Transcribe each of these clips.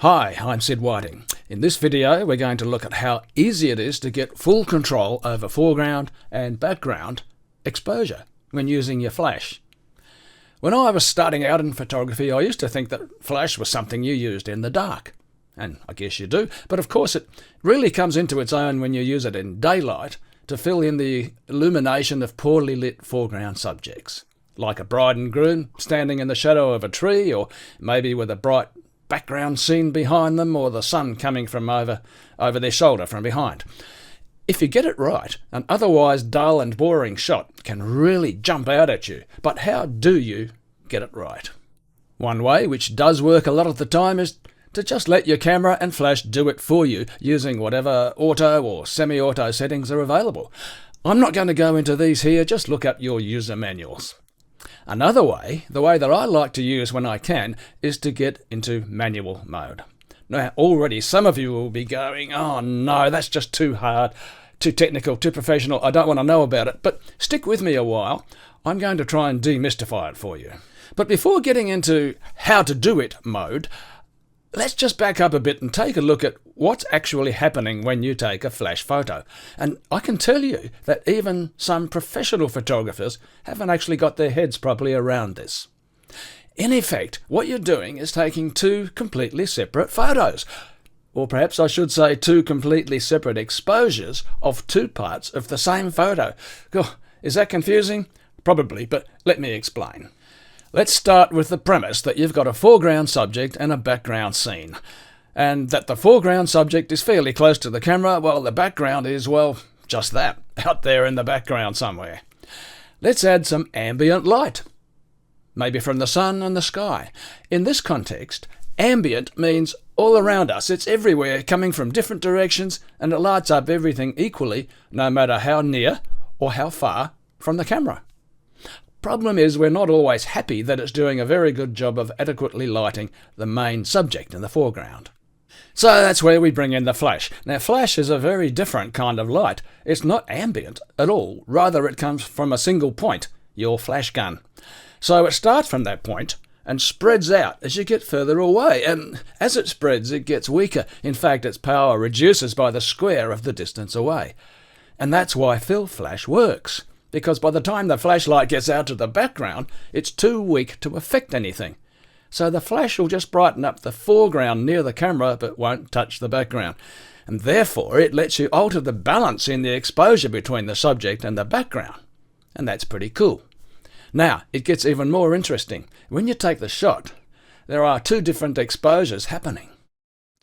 Hi, I'm Sid Whiting. In this video we're going to look at how easy it is to get full control over foreground and background exposure when using your flash. When I was starting out in photography, I used to think that flash was something you used in the dark. And I guess you do, but of course it really comes into its own when you use it in daylight to fill in the illumination of poorly lit foreground subjects, like a bride and groom standing in the shadow of a tree, or maybe with a bright background scene behind them, or the sun coming from over their shoulder from behind. If you get it right, an otherwise dull and boring shot can really jump out at you. But how do you get it right? One way, which does work a lot of the time, is to just let your camera and flash do it for you, using whatever auto or semi-auto settings are available. I'm not going to go into these here, just look up your user manuals. Another way, the way that I like to use when I can, is to get into manual mode. Now, already some of you will be going, oh no, that's just too hard, too technical, too professional, I don't want to know about it. But stick with me a while, I'm going to try and demystify it for you. But before getting into how to do it mode, let's just back up a bit and take a look at what's actually happening when you take a flash photo. And I can tell you that even some professional photographers haven't actually got their heads properly around this. In effect, what you're doing is taking two completely separate photos. Or perhaps I should say two completely separate exposures of two parts of the same photo. Oh, is that confusing? Probably, but let me explain. Let's start with the premise that you've got a foreground subject and a background scene, and that the foreground subject is fairly close to the camera, while the background is, well, just that, out there in the background somewhere. Let's add some ambient light, maybe from the sun and the sky. In this context, ambient means all around us. It's everywhere, coming from different directions, and it lights up everything equally, no matter how near or how far from the camera. Problem is, we're not always happy that it's doing a very good job of adequately lighting the main subject in the foreground. So that's where we bring in the flash. Now, flash is a very different kind of light. It's not ambient at all. Rather, it comes from a single point, your flash gun. So it starts from that point and spreads out as you get further away. And as it spreads, it gets weaker. In fact, its power reduces by the square of the distance away. And that's why fill flash works. Because by the time the flashlight gets out to the background, it's too weak to affect anything. So the flash will just brighten up the foreground near the camera, but won't touch the background. And therefore, it lets you alter the balance in the exposure between the subject and the background. And that's pretty cool. Now, it gets even more interesting. When you take the shot, there are two different exposures happening.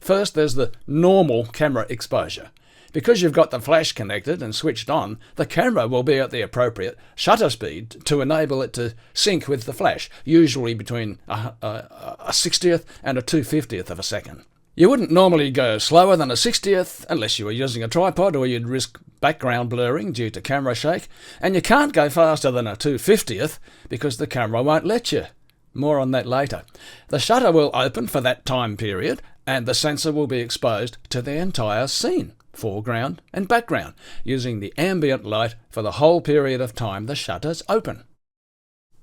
First, there's the normal camera exposure. Because you've got the flash connected and switched on, the camera will be at the appropriate shutter speed to enable it to sync with the flash, usually between a 60th and a 250th of a second. You wouldn't normally go slower than a 60th unless you were using a tripod, or you'd risk background blurring due to camera shake, and you can't go faster than a 250th because the camera won't let you. More on that later. The shutter will open for that time period, and the sensor will be exposed to the entire scene, foreground and background, using the ambient light for the whole period of time the shutter's open.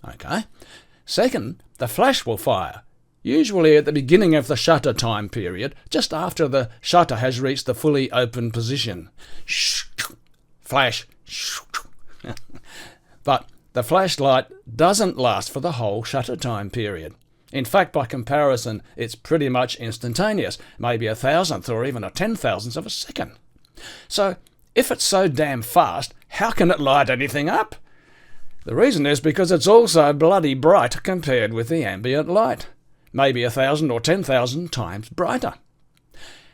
Okay. Second, the flash will fire, usually at the beginning of the shutter time period, just after the shutter has reached the fully open position. Flash. But the flashlight doesn't last for the whole shutter time period. In fact, by comparison, it's pretty much instantaneous, maybe a thousandth or even a 10,000th of a second. So, if it's so damn fast, how can it light anything up? The reason is because it's also bloody bright compared with the ambient light, maybe 1,000 or 10,000 times brighter.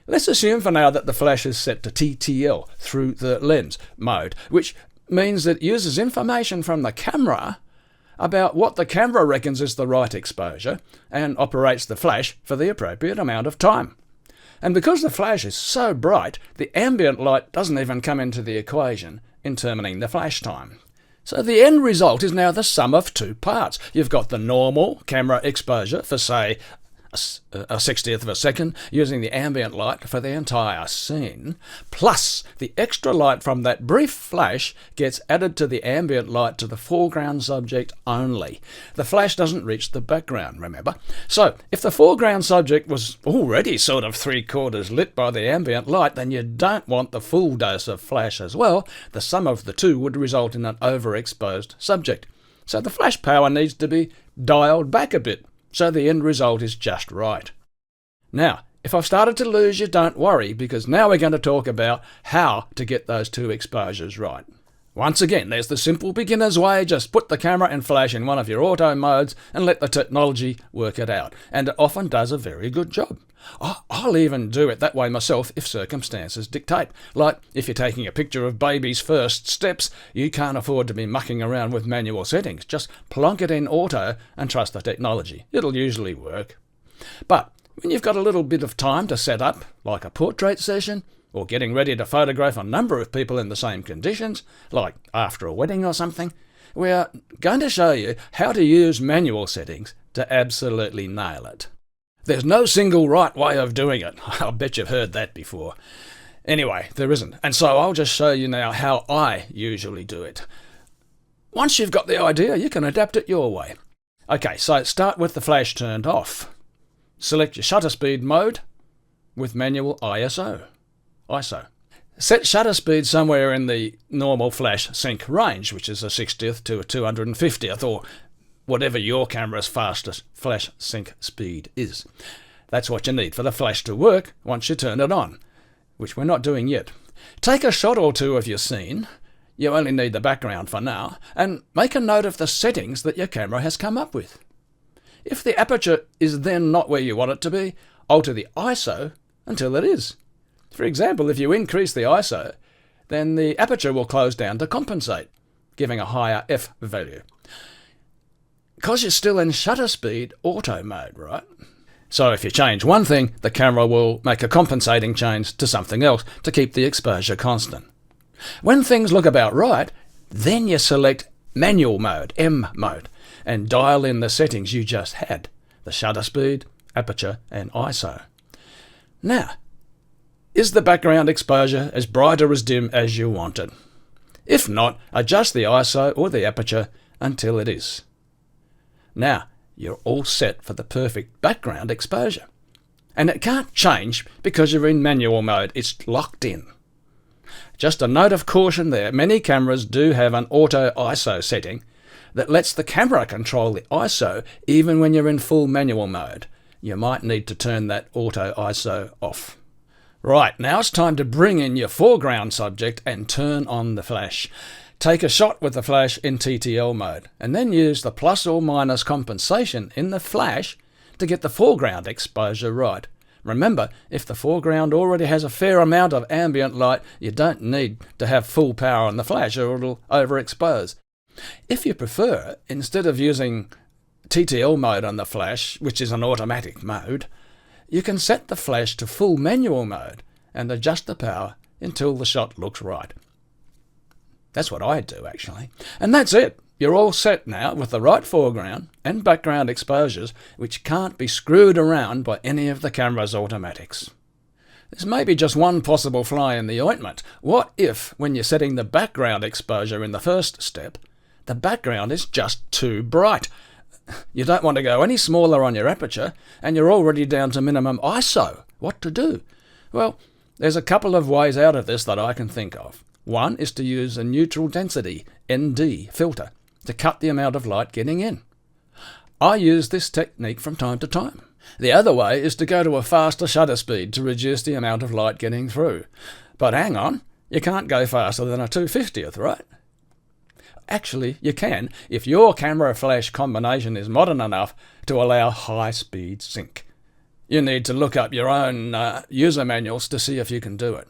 Let's assume for now that the flash is set to TTL, through the lens mode, which means that it uses information from the camera about what the camera reckons is the right exposure and operates the flash for the appropriate amount of time. And because the flash is so bright, the ambient light doesn't even come into the equation in determining the flash time. So the end result is now the sum of two parts. You've got the normal camera exposure for, say, a 60th of a second, using the ambient light for the entire scene, plus the extra light from that brief flash gets added to the ambient light to the foreground subject only. The flash doesn't reach the background, remember? So, if the foreground subject was already sort of 3/4 lit by the ambient light, then you don't want the full dose of flash as well. The sum of the two would result in an overexposed subject. So the flash power needs to be dialed back a bit, so the end result is just right. Now, if I've started to lose you, don't worry, because now we're going to talk about how to get those two exposures right. Once again, there's the simple beginner's way. Just put the camera and flash in one of your auto modes and let the technology work it out. And it often does a very good job. I'll even do it that way myself if circumstances dictate. Like if you're taking a picture of baby's first steps, you can't afford to be mucking around with manual settings. Just plonk it in auto and trust the technology. It'll usually work. But when you've got a little bit of time to set up, like a portrait session, or getting ready to photograph a number of people in the same conditions, like after a wedding or something, we're going to show you how to use manual settings to absolutely nail it. There's no single right way of doing it. I bet you've heard that before. Anyway, there isn't. And so I'll just show you now how I usually do it. Once you've got the idea, you can adapt it your way. Okay, so start with the flash turned off. Select your shutter speed mode with manual ISO. Set shutter speed somewhere in the normal flash sync range, which is a 60th to a 250th, or whatever your camera's fastest flash sync speed is. That's what you need for the flash to work once you turn it on, which we're not doing yet. Take a shot or two of your scene. You only need the background for now, and make a note of the settings that your camera has come up with. If the aperture is then not where you want it to be, alter the ISO until it is. For example, if you increase the ISO, then the aperture will close down to compensate, giving a higher f value. Because you're still in shutter speed auto mode, right? So if you change one thing, the camera will make a compensating change to something else to keep the exposure constant. When things look about right, then you select manual mode, M mode, and dial in the settings you just had, the shutter speed, aperture, and ISO. Now, is the background exposure as bright or as dim as you want it? If not, adjust the ISO or the aperture until it is. Now, you're all set for the perfect background exposure. And it can't change because you're in manual mode. It's locked in. Just a note of caution there. Many cameras do have an auto ISO setting that lets the camera control the ISO even when you're in full manual mode. You might need to turn that auto ISO off. Right, now it's time to bring in your foreground subject and turn on the flash. Take a shot with the flash in TTL mode, and then use the plus or minus compensation in the flash to get the foreground exposure right. Remember, if the foreground already has a fair amount of ambient light, you don't need to have full power on the flash or it'll overexpose. If you prefer, instead of using TTL mode on the flash, which is an automatic mode, you can set the flash to full manual mode and adjust the power until the shot looks right. That's what I do, actually. And that's it. You're all set now with the right foreground and background exposures, which can't be screwed around by any of the camera's automatics. There's maybe just one possible fly in the ointment. What if, when you're setting the background exposure in the first step, the background is just too bright? You don't want to go any smaller on your aperture, and you're already down to minimum ISO. What to do? Well, there's a couple of ways out of this that I can think of. One is to use a neutral density, ND, filter to cut the amount of light getting in. I use this technique from time to time. The other way is to go to a faster shutter speed to reduce the amount of light getting through. But hang on, you can't go faster than a 250th, right? Actually, you can if your camera flash combination is modern enough to allow high-speed sync. You need to look up your own user manuals to see if you can do it.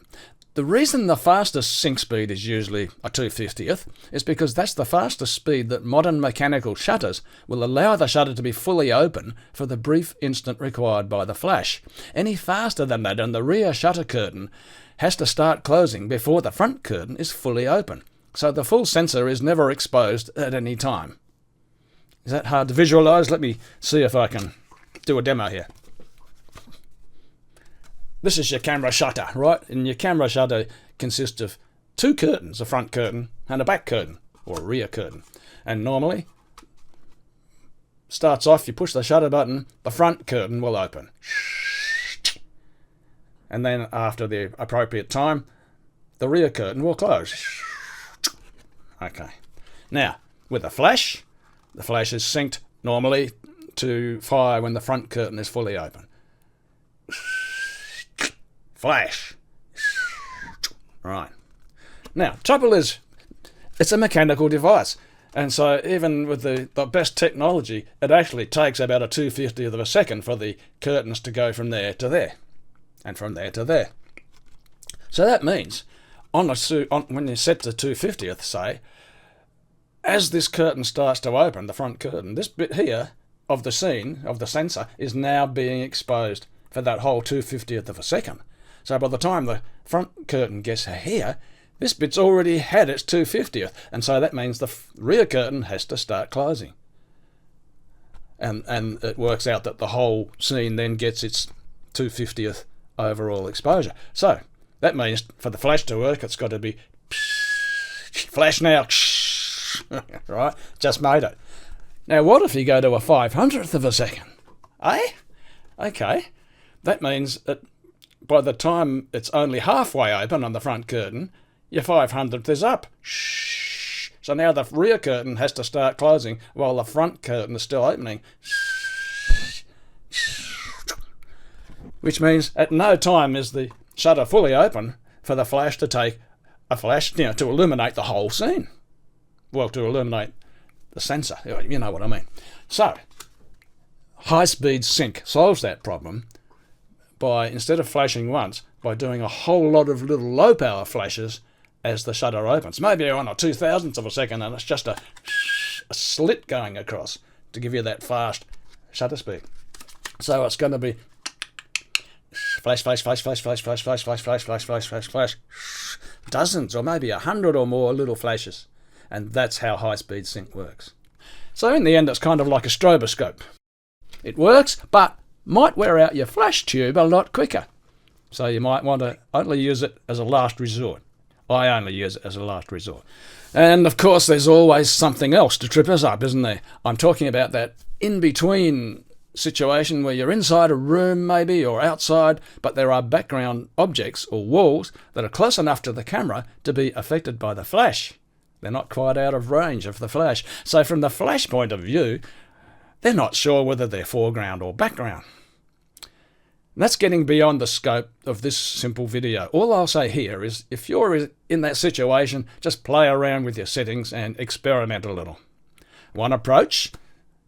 The reason the fastest sync speed is usually a 250th is because that's the fastest speed that modern mechanical shutters will allow the shutter to be fully open for the brief instant required by the flash. Any faster than that, and the rear shutter curtain has to start closing before the front curtain is fully open, so the full sensor is never exposed at any time. Is that hard to visualize? Let me see if I can do a demo here. this is your camera shutter, right? And your camera shutter consists of two curtains, a front curtain and a back curtain, or a rear curtain. And normally, starts off, you push the shutter button, the front curtain will open. And then after the appropriate time, the rear curtain will close. Okay. Now, with a flash, the flash is synced normally to fire when the front curtain is fully open. Flash. Right. Now, trouble is, it's a mechanical device. And so even with the best technology, it actually takes about a 2/50th of a second for the curtains to go from there to there. And from there to there. So that means, when you set to 2/50th, say, as this curtain starts to open, the front curtain, this bit here of the scene, of the sensor, is now being exposed for that whole 2/50th of a second. So by the time the front curtain gets here, this bit's already had its 2/50th, and so that means the rear curtain has to start closing. And it works out that the whole scene then gets its 2/50th overall exposure. So that means for the flash to work, it's got to be flash now, right? Just made it. Now what if you go to a 500th of a second? Eh? Okay. That means that by the time it's only halfway open on the front curtain, your 500th is up. So now the rear curtain has to start closing while the front curtain is still opening. Which means at no time is the shutter fully open for the flash to take a flash, to illuminate the whole scene. Well, to illuminate the sensor, you know what I mean. So, high-speed sync solves that problem by, instead of flashing once, by doing a whole lot of little low-power flashes as the shutter opens. Maybe 1 or 2/1000ths of a second, and it's just a slit going across to give you that fast shutter speed. So it's going to be flash, flash, flash, flash, flash, flash, flash, flash, flash, flash, flash, flash, flash, dozens or maybe 100 or more little flashes. And that's how high-speed sync works. So in the end, it's kind of like a stroboscope. It works, but might wear out your flash tube a lot quicker. So you might want to only use it as a last resort. I only use it as a last resort. And of course, there's always something else to trip us up, isn't there? I'm talking about that in-between situation where you're inside a room maybe or outside, but there are background objects or walls that are close enough to the camera to be affected by the flash. They're not quite out of range of the flash. So from the flash point of view, they're not sure whether they're foreground or background. And that's getting beyond the scope of this simple video. All I'll say here is if you're in that situation, just play around with your settings and experiment a little. One approach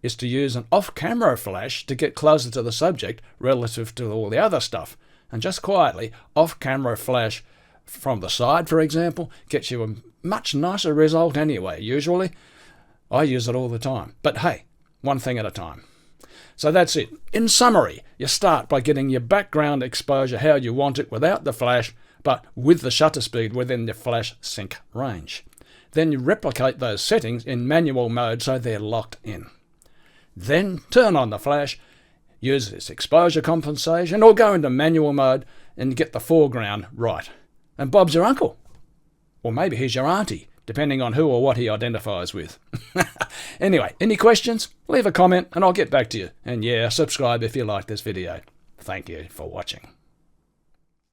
is to use an off-camera flash to get closer to the subject relative to all the other stuff. And just quietly, off-camera flash from the side, for example, gets you a much nicer result anyway, usually. I use it all the time. But hey, one thing at a time. So that's it. In summary, you start by getting your background exposure how you want it without the flash, but with the shutter speed within the flash sync range. Then you replicate those settings in manual mode so they're locked in. Then turn on the flash, use its exposure compensation, or go into manual mode and get the foreground right. And Bob's your uncle. Or maybe he's your auntie, depending on who or what he identifies with. Anyway, any questions? Leave a comment and I'll get back to you. And yeah, subscribe if you like this video. Thank you for watching.